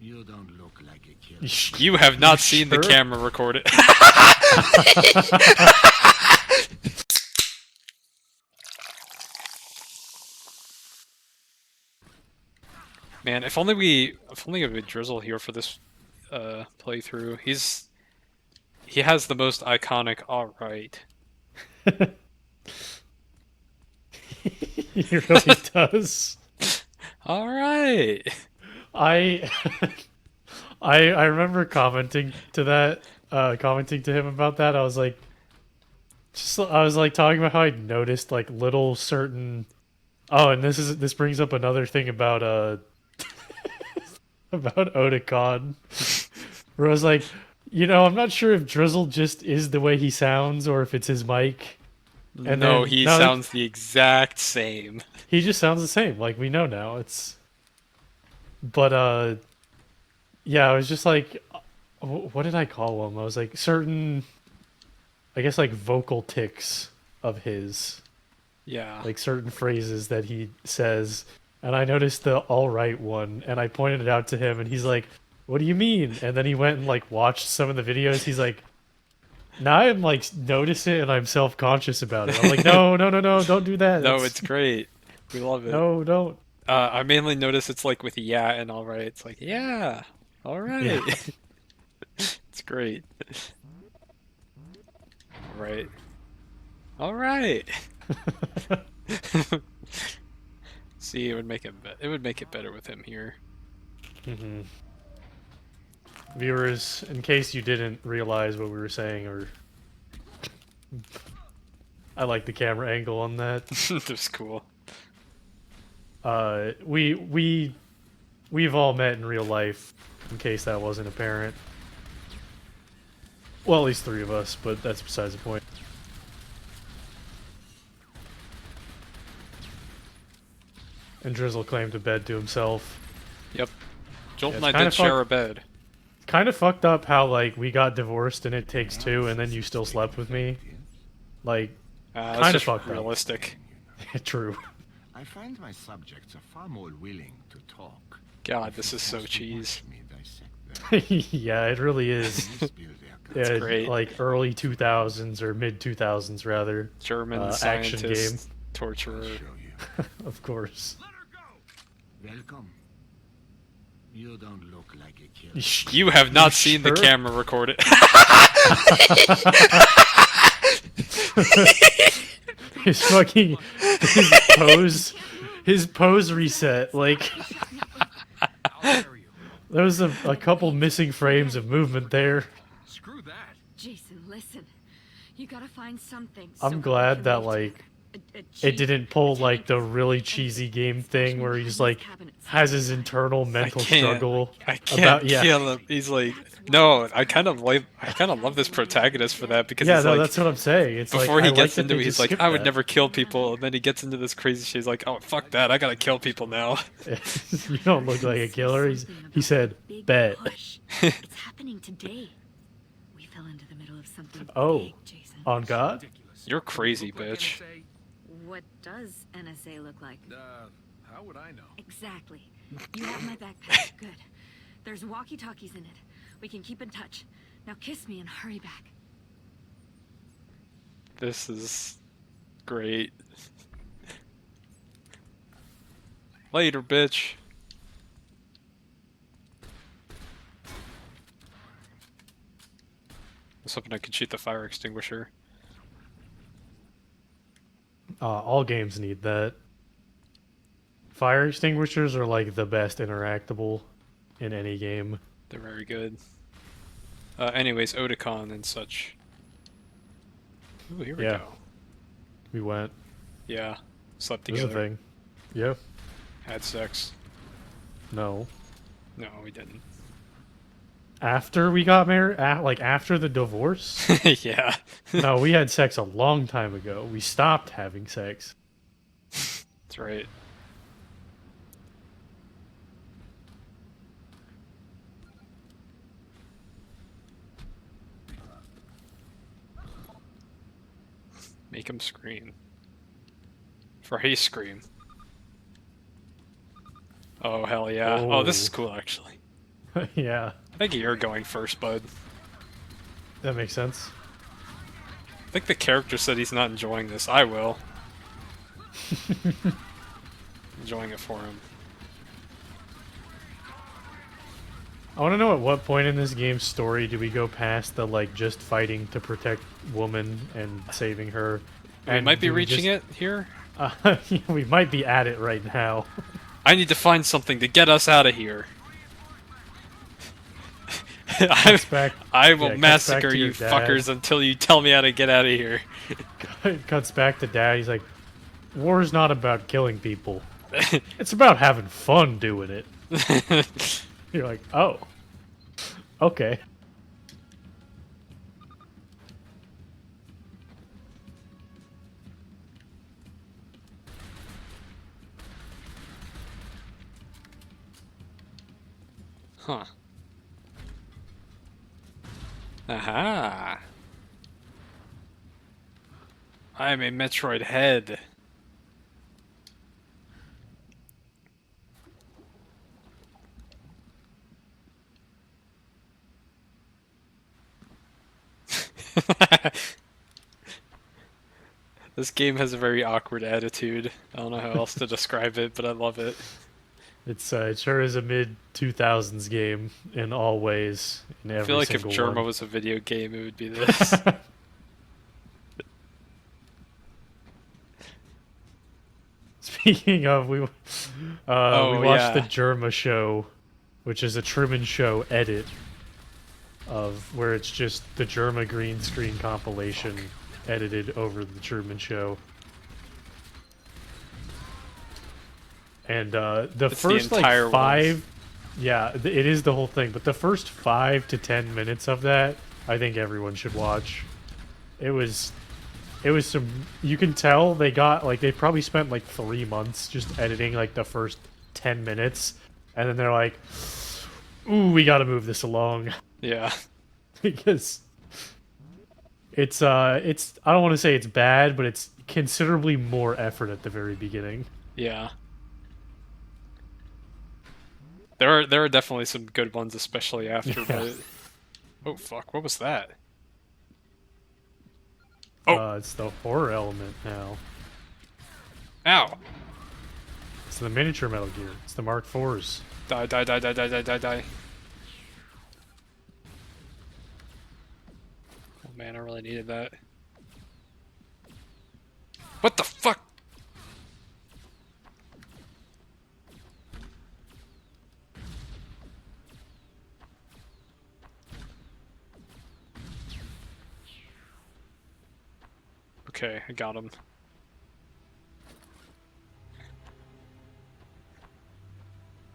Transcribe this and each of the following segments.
You don't look like a killer. You have not seen sure? the camera record it. Man, if only we had Drizzle here for this playthrough. He has the most iconic alright. He really does. Alright. I I remember commenting to him about that. I was like, talking about how I noticed like little certain. Oh, and this brings up another thing about about Otakon, where I was like, I'm not sure if Drizzle just is the way he sounds or if it's his mic. And No, then he now sounds the exact same. he just sounds the same. Like we know now. But yeah, I was just like, what did I call him? I was like certain, I guess like vocal tics of his, Yeah. like certain phrases that he says, and I noticed the all right one, and I pointed it out to him, and he's like, "What do you mean?" And then he went and like watched some of the videos. He's like, "Now I'm like notice it, and I'm self conscious about it." I'm like, "No, no, no, no, don't do that. No, it's great. We love it. No, don't." I mainly notice it's like with yeah and alright. It's like, yeah, alright. Yeah. It's great. Alright. Alright. See, it would make it better with him here. Mm-hmm. Viewers, in case you didn't realize what we were saying, or I like the camera angle on that. That's cool. We've all met in real life, in case that wasn't apparent. Well, at least 3 of us, but that's besides the point. And Drizzle claimed a bed to himself. Yep. Jolt Yeah, and it's I kinda did share a bed. Kind of fucked up how like we got divorced and it takes 2, and then you still slept with me. Like, That's kind of just fucked realistic. up. True. I find my subjects are far more willing to talk. God, this is so cheese. Me dissect them. Yeah, it really is. Spill their Yeah, guts. great. like early 2000s or mid 2000s rather. German Action scientist, game. torturer. Show you. Of course. Welcome. You don't look like a killer. You have not seen the sure? camera record it. His fucking his pose reset, like there was a couple missing frames of movement there. Screw that. Jason, listen. You gotta find something. I'm glad that like it didn't pull like the really cheesy game thing where he's like has his internal mental struggle I can't about kill him. He's like, no. I kind of love this protagonist for that because yeah, he's no, like, that's what I'm saying. It's before like, he I gets like that into they it, he's just like, skipped I would that. never kill people, and then he gets into this crazy shit. He's like, oh fuck that, I gotta kill people now. You don't look like a killer. He said, bet. It's happening today. We fell into the middle of something Oh. big, Jason. On God? You're crazy, bitch. What does NSA look like? How would I know? Exactly. You have my backpack. Good. There's walkie-talkies in it. We can keep in touch. Now kiss me and hurry back. This is great. Later, bitch. I was hoping I could shoot the fire extinguisher. All games need that. Fire extinguishers are like the best interactable in any game. They're very good. Anyways, Otakon and such. Ooh, here we Yeah. go. We went. Yeah. Slept There's a together. thing. Yeah. Had sex. No. No, we didn't. After we got married, like after the divorce? Yeah. No, we had sex a long time ago. We stopped having sex. That's right. Make him scream. For his scream. Oh, hell yeah. Oh, this is cool, actually. Yeah, I think you're going first, bud. that makes sense. I think the character said he's not enjoying this. I will. Enjoying it for him. I want to know at what point in this game's story do we go past the like just fighting to protect woman and saving her? We might be reaching it here. We might be at it right now. I need to find something to get us out of here. Cuts back- I will yeah, cuts back massacre to you your dad. fuckers until you tell me how to get out of here. It cuts back to Dad. He's like, "War's not about killing people. It's about having fun doing it." You're like, "Oh, okay." Huh. Aha. I am a Metroid head. This game has a very awkward attitude. I don't know how else to describe it, but I love it. It sure is a mid 2000s game in all ways. In every I feel like if single Germa one. was a video game, it would be this. Speaking of, we watched yeah. the Germa show, which is a Truman Show edit of where it's just the Germa green screen compilation edited over the Truman Show. And the It's the first entire like five, yeah, it is the whole thing. But the first 5 to 10 minutes of that, I think everyone should watch. It was some. You can tell they got like they probably spent like 3 months just editing like the first 10 minutes, and then they're like, "Ooh, we got to move this along," Yeah. because it's I don't want to say it's bad, but it's considerably more effort at the very beginning. Yeah. There are definitely some good ones, especially after. Yeah. But oh fuck! What was that? Oh. It's the horror element now. Ow! It's the miniature Metal Gear. It's the Mark IVs. Die! Die! Die! Die! Die! Die! Die! Die! Oh man, I really needed that. What the fuck? Okay, I got him.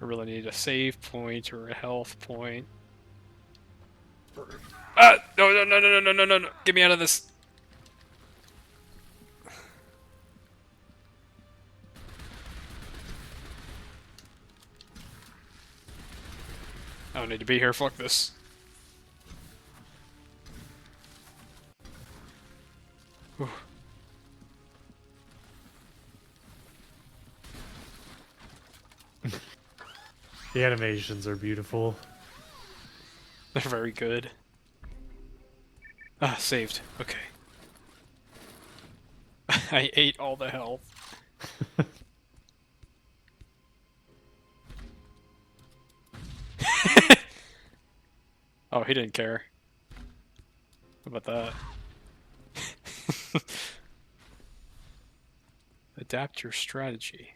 I really need a save point or a health point. Ah! No! No! No! No! No! No! No! No! Get me out of this! I don't need to be here. Fuck this. Whew. The animations are beautiful. They're very good. Ah, saved. Okay. I ate all the health. Oh, he didn't care. How about that? Adapt your strategy.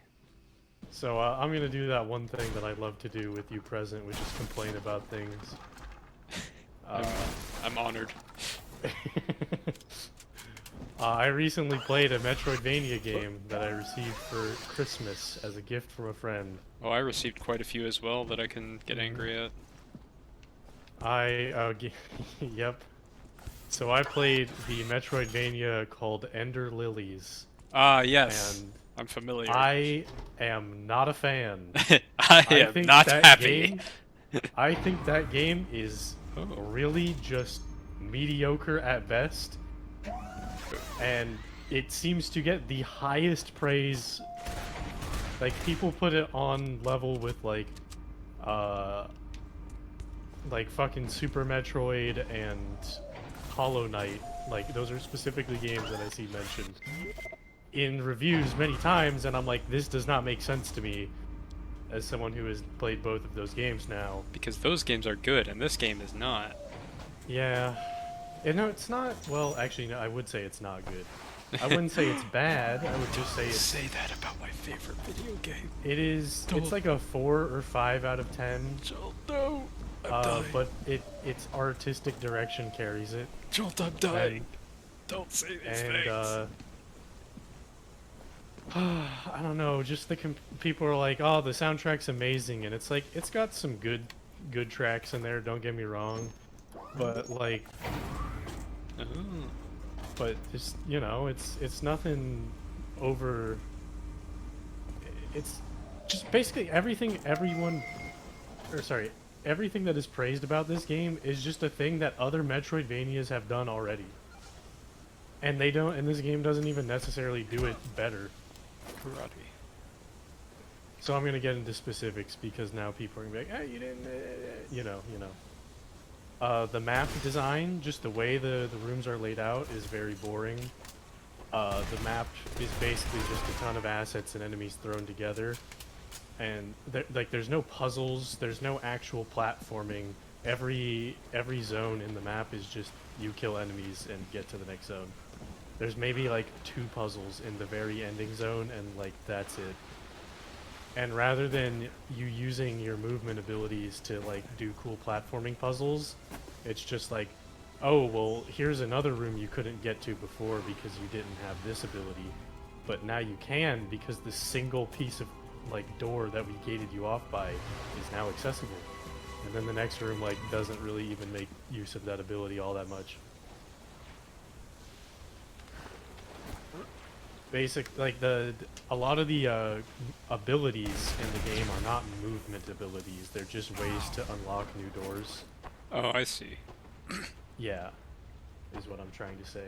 So I'm gonna do that one thing that I love to do with you present, which is complain about things. I'm honored. I recently played a Metroidvania game that I received for Christmas as a gift from a friend. Oh, I received quite a few as well that I can get angry at. Yep. So I played the Metroidvania called Ender Lilies, Ah, yes. and I'm familiar. I am not a fan. I am think not that happy. I think that game is Oh. really just mediocre at best, and it seems to get the highest praise. Like, people put it on level with like like fucking Super Metroid and Hollow Knight, like those are specifically games that I see mentioned in reviews many times, and I'm like, this does not make sense to me as someone who has played both of those games now. Because those games are good, and this game is not. Yeah. And no, it's not. Well, actually, no, I would say it's not good. I wouldn't say it's bad. I would just say it's. Say that about my favorite video game. It is. Don't. It's like a 4 or 5 out of 10. Joel, no. I'm dying. But its artistic direction carries it. Joel, I'm dying. And, Don't say these and things. I don't know. Just people are like, oh, the soundtrack's amazing, and it's like it's got some good tracks in there. Don't get me wrong, but like. Oh. But just, you know, it's nothing over. It's just basically everything everything that is praised about this game is just a thing that other Metroidvanias have done already. And this game doesn't even necessarily do it better. Karate. So I'm gonna get into specifics because now people are gonna be like, hey, you didn't, you know. The map design, just the way the rooms are laid out, is very boring. The map is basically just a ton of assets and enemies thrown together. And there's no puzzles, there's no actual platforming. Every zone in the map is just you kill enemies and get to the next zone. There's maybe like 2 puzzles in the very ending zone, and like that's it. And rather than you using your movement abilities to like do cool platforming puzzles, it's just like, oh, well, here's another room you couldn't get to before because you didn't have this ability, but now you can because this single piece of like door that we gated you off by is now accessible. And then the next room like doesn't really even make use of that ability all that much. A lot of the abilities in the game are not movement abilities. They're just ways to unlock new doors. Oh, I see. Yeah, is what I'm trying to say.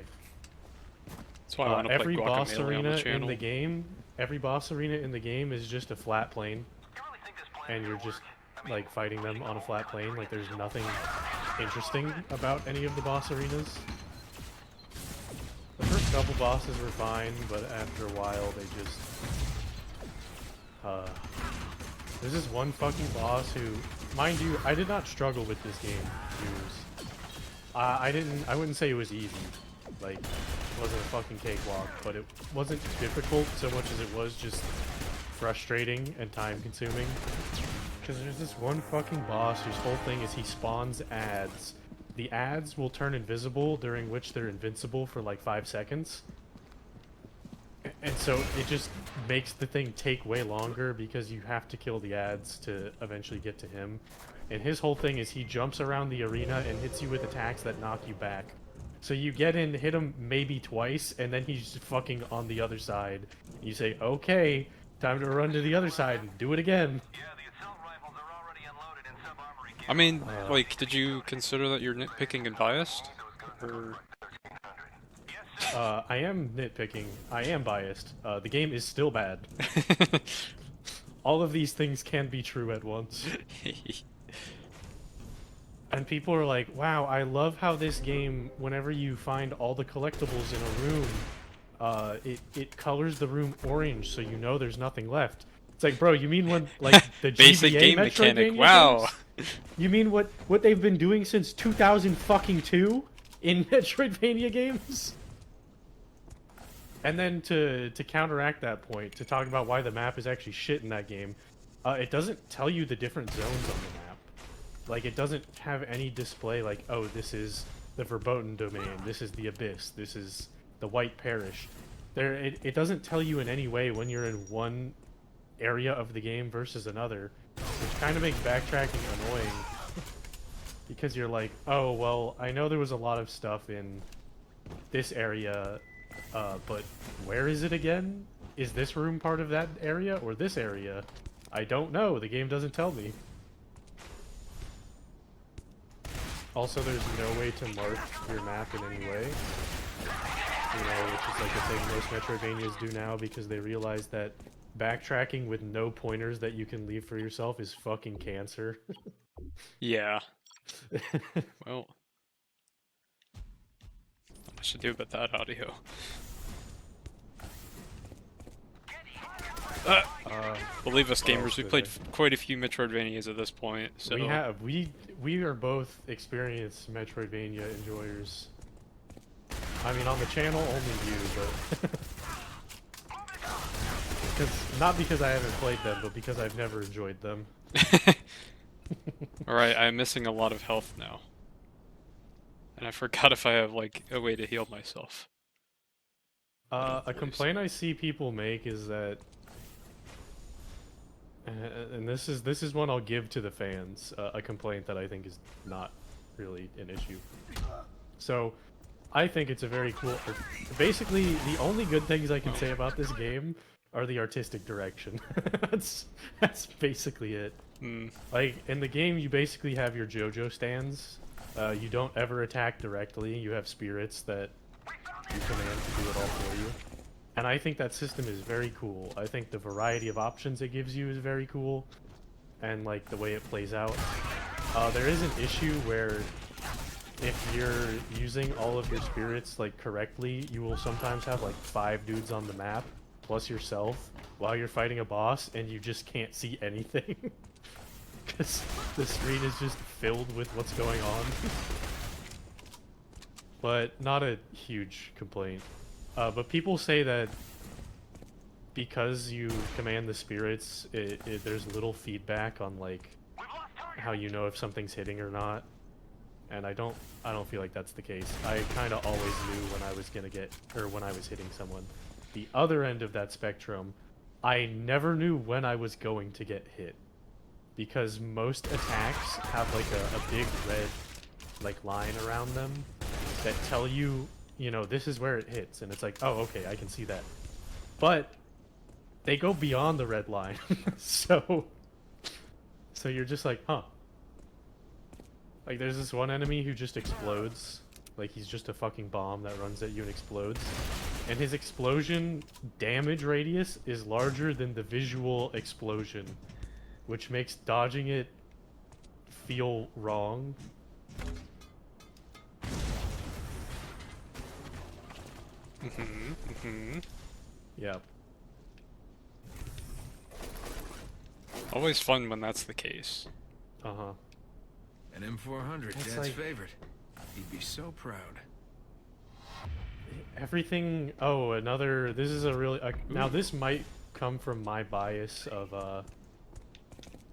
That's why I want to play Every boss Guacamelee on arena the channel. every boss arena in the game is just a flat plane, and you're just like fighting them on a flat plane. Like there's nothing interesting about any of the boss arenas. The first couple bosses were fine, but after a while they just... There's this one fucking boss who... Mind you, I did not struggle with this game, viewers. I wouldn't say it was easy. Like, it wasn't a fucking cakewalk, but it wasn't difficult so much as it was just frustrating and time-consuming. Because there's this one fucking boss whose whole thing is he spawns ads. The ads will turn invisible, during which they're invincible for like 5 seconds. And so it just makes the thing take way longer because you have to kill the ads to eventually get to him. And his whole thing is he jumps around the arena and hits you with attacks that knock you back. So you get in, hit him maybe twice, and then he's fucking on the other side. You say, okay, time to run to the other side and do it again. I mean, like, did you consider that you're nitpicking and biased? Or... I am nitpicking. I am biased. The game is still bad. All of these things can be true at once. And people are like, wow, I love how this game, whenever you find all the collectibles in a room, it colors the room orange so you know there's nothing left. It's like, bro, you mean when, like, the basic GBA game mechanic, Metroidvania wow. games? You mean what they've been doing since 2002 in Metroidvania games? And then to counteract that point, to talk about why the map is actually shit in that game, it doesn't tell you the different zones on the map. Like, it doesn't have any display like, oh, this is the Verboten Domain, this is the Abyss, this is the White Parish. It doesn't tell you in any way when you're in one area of the game versus another, which kind of makes backtracking annoying. Because you're like, oh, well, I know there was a lot of stuff in this area, but where is it again? Is this room part of that area or this area? I don't know. The game doesn't tell me. Also, there's no way to mark your map in any way. You know, which is like a thing most Metroidvanias do now because they realize that backtracking with no pointers that you can leave for yourself is fucking cancer. Yeah. Well, not much to do about that audio. Believe us, gamers, we played quite a few Metroidvanias at this point. So we are both experienced Metroidvania enjoyers. I mean, on the channel, only you, but not because I haven't played them, but because I've never enjoyed them. Alright, I'm missing a lot of health now. And I forgot if I have, like, a way to heal myself. A complaint I see people make is that, and this is one I'll give to the fans, a complaint that I think is not really an issue. So, I think it's a very cool... Basically, the only good things I can say about this game are the artistic direction. That's basically it. Like, in the game, you basically have your JoJo stands. You don't ever attack directly. You have spirits that you command to do it all for you. And I think that system is very cool. I think the variety of options it gives you is very cool. And, like, the way it plays out. There is an issue where if you're using all of your spirits, like, correctly, you will sometimes have, like, 5 dudes on the map, plus yourself, while you're fighting a boss, and you just can't see anything. Because the screen is just filled with what's going on. But not a huge complaint. But people say that because you command the spirits, there's little feedback on, like, how you know if something's hitting or not. And I don't feel like that's the case. I kind of always knew when I was gonna get, or when I was hitting someone. The other end of that spectrum, I never knew when I was going to get hit. Because most attacks have, like, a big red, like, line around them that tell you, you know, this is where it hits. And it's like, oh, okay, I can see that. But they go beyond the red line. So you're just like, huh. Like, there's this one enemy who just explodes. Like, he's just a fucking bomb that runs at you and explodes. And his explosion damage radius is larger than the visual explosion, which makes dodging it feel wrong. Yeah. Always fun when that's the case. Uh-huh. An M400, It's Dad's like- favorite. He'd be so proud. Everything... Oh, another... This is a really... now, this might come from my bias of,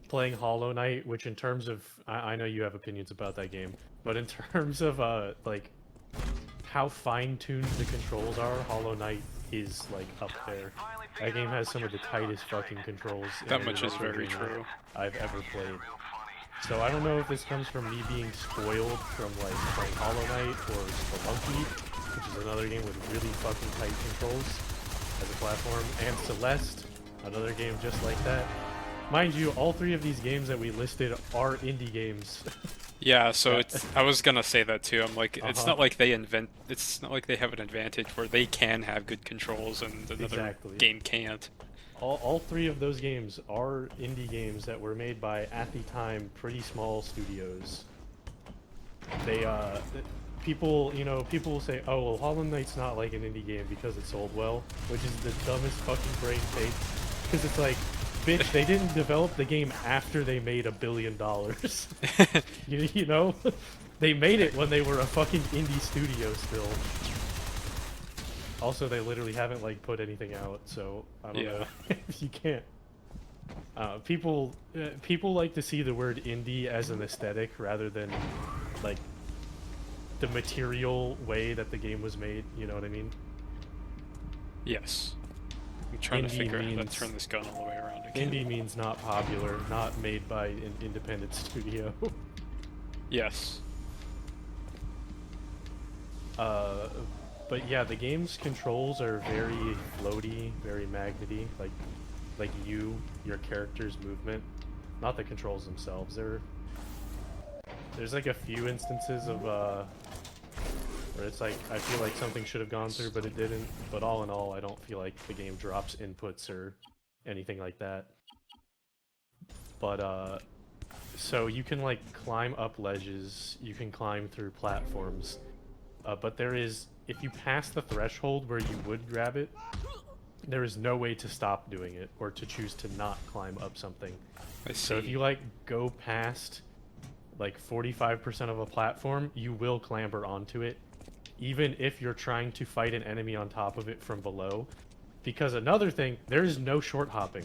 playing Hollow Knight, which in terms of... I know you have opinions about that game, but in terms of, like, how fine-tuned the controls are, Hollow Knight is, like, up there. That game has some of the tightest fucking controls in That any much is video very game true. I've ever played. So I don't know if this comes from me being spoiled from, like, playing Hollow Knight or Spelunky, which is another game with really fucking tight controls as a platform, and Celeste, another game just like that. Mind you, all 3 of these games that we listed are indie games. Yeah, so it's. I was gonna say that too. I'm like, it's Uh-huh. not like they invent. It's not like they have an advantage where they can have good controls and another Exactly. game can't. All 3 of those games are indie games that were made by, at the time, pretty small studios. They, people, you know, people will say, oh, well, Hollow Knight's not like an indie game because it sold well, which is the dumbest fucking brain take. Because it's like, bitch, they didn't develop the game after they made $1 billion. you know? They made it when they were a fucking indie studio still. Also, they literally haven't, like, put anything out, so I don't know if you can't. People like to see the word indie as an aesthetic rather than, like, the material way that the game was made, you know what I mean? Yes. I'm trying to Indie figure out how to means- turn this gun all the way around again. Indie means not popular, not made by an independent studio. Yes. But yeah, the game's controls are very floaty, very magnety, like your character's movement, not the controls themselves. There's like a few instances of where it's like I feel like something should have gone through, but it didn't. But all in all, I don't feel like the game drops inputs or anything like that. But So you can like climb up ledges, you can climb through platforms, but there is, if you pass the threshold where you would grab it, there is no way to stop doing it or to choose to not climb up something. I So if see. you like go past like 45% of a platform, you will clamber onto it, even if you're trying to fight an enemy on top of it from below. Because another thing, there is no short hopping.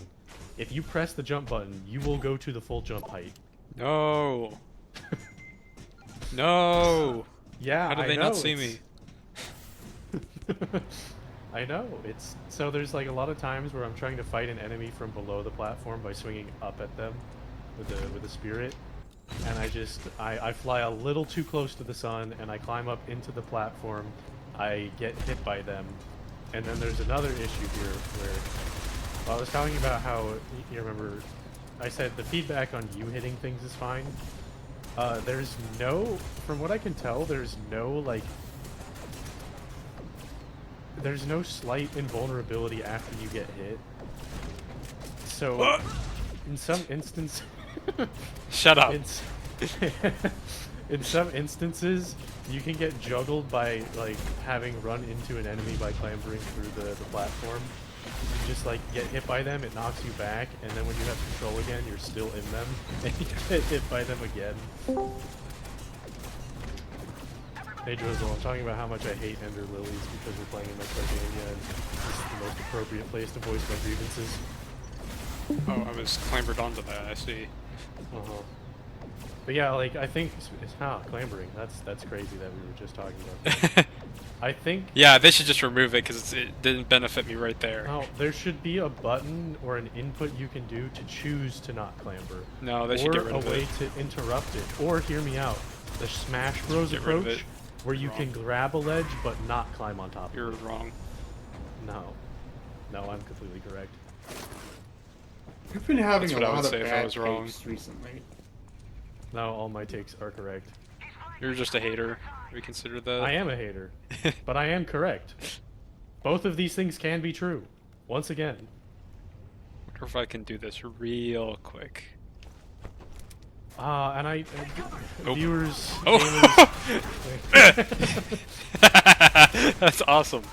If you press the jump button, you will go to the full jump height. No. No. Yeah, How did I they know, not see me? I know, it's so there's like a lot of times where I'm trying to fight an enemy from below the platform by swinging up at them with the spirit, and I fly a little too close to the sun and I climb up into the platform, I get hit by them, and then there's another issue here where, well, I was talking about how, you remember, I said the feedback on you hitting things is fine. There's no, from what I can tell, there's no slight invulnerability after you get hit. So, in some instance, Shut up. in some instances, you can get juggled by like having run into an enemy by clambering through the platform. You just like get hit by them, it knocks you back, and then when you have control again, you're still in them, and you get hit by them again. Hey Drizzle, I'm talking about how much I hate Ender Lilies because we're playing in Metroidvania, and this is the most appropriate place to voice my grievances. Oh, I was clambered onto that. I see. Uh-huh. But yeah, like, I think it's clambering. That's crazy that we were just talking about that. I think Yeah, they should just remove it because it didn't benefit me right there. there should be a button or an input you can do to choose to not clamber. No, they should Or get rid a of way it. to interrupt it. Or, hear me out, the Smash Bros Get rid of approach, it. where you Wrong. can grab a ledge but not climb on top of You're it. wrong. No, I'm completely correct. We've been having That's a what I lot would of say if I bad was wrong. takes recently. No, all my takes are correct. You're just a hater. Reconsider that. I am a hater, but I am correct. Both of these things can be true. Once again. Wonder if I can do this real quick. And Oh. viewers, Oh. gamers, That's awesome.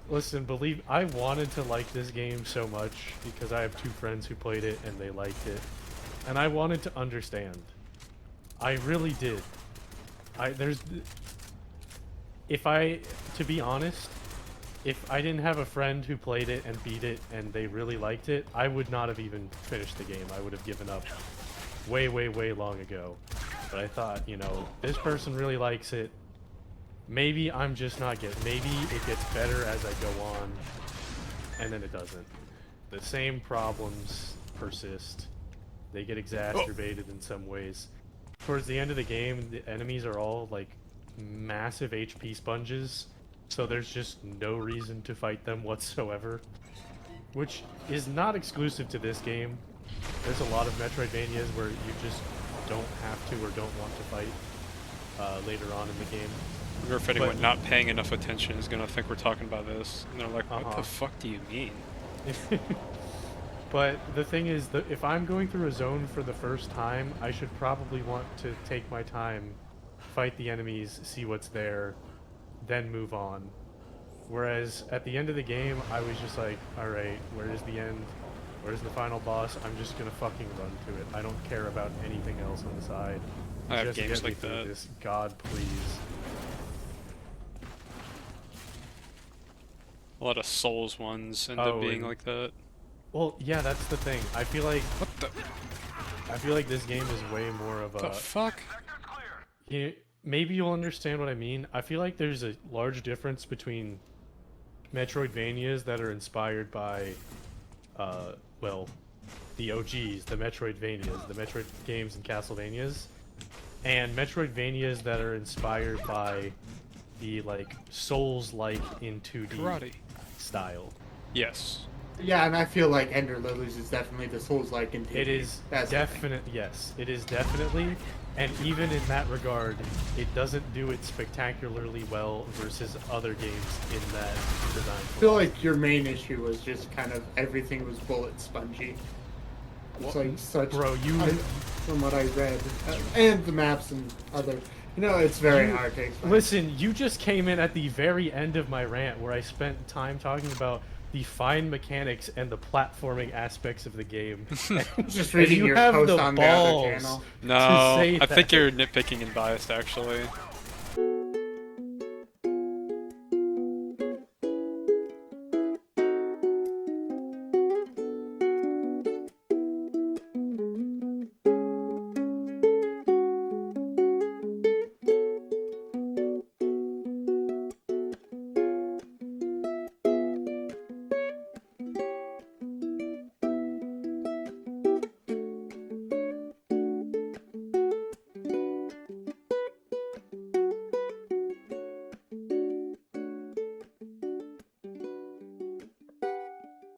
listen, I wanted to like this game so much because I have two friends who played it and they liked it. And I wanted to understand. I really did. To be honest, if I didn't have a friend who played it and beat it and they really liked it, I would not have even finished the game. I would have given up way, way, way long ago. But I thought, this person really likes it. Maybe I'm just not maybe it gets better as I go on, and then it doesn't. The same problems persist. They get exacerbated in some ways. Towards the end of the game, the enemies are all like massive HP sponges, so there's just no reason to fight them whatsoever. Which is not exclusive to this game. There's a lot of Metroidvanias where you just don't have to or don't want to fight later on in the game. I wonder if anyone not paying enough attention is gonna think we're talking about this, and they're like, "What Uh-huh. the fuck do you mean?" But the thing is that if I'm going through a zone for the first time, I should probably want to take my time, fight the enemies, see what's there, then move on. Whereas at the end of the game, I was just like, alright, where is the end? Where's the final boss? I'm just gonna fucking run to it. I don't care about anything else on the side. I have Just games get me like through that. This. God, please. A lot of Souls ones end up Oh, being and- like that. Well, yeah, that's the thing. I feel like What the this game is way more of a. fuck? Maybe you'll understand what I mean. I feel like there's a large difference between Metroidvanias that are inspired by, the OGs, the Metroidvanias, the Metroid games and Castlevanias, and Metroidvanias that are inspired by the, Souls-like in 2D Karate. style. Yes. Yeah, and I feel like Ender Lilies is definitely the Souls-like in It is That's the thing. definite. Yes, it is definitely, and even in that regard, it doesn't do it spectacularly well versus other games in that design. I feel like your main issue was just kind of everything was bullet spongy. It's like such. Bro, from what I read, and the maps and other. You know, it's very hard to explain. Listen, you just came in at the very end of my rant where I spent time talking about the fine mechanics and the platforming aspects of the game. Just And reading you your have post the on the other balls channel. No, say I think that. you're nitpicking and biased actually.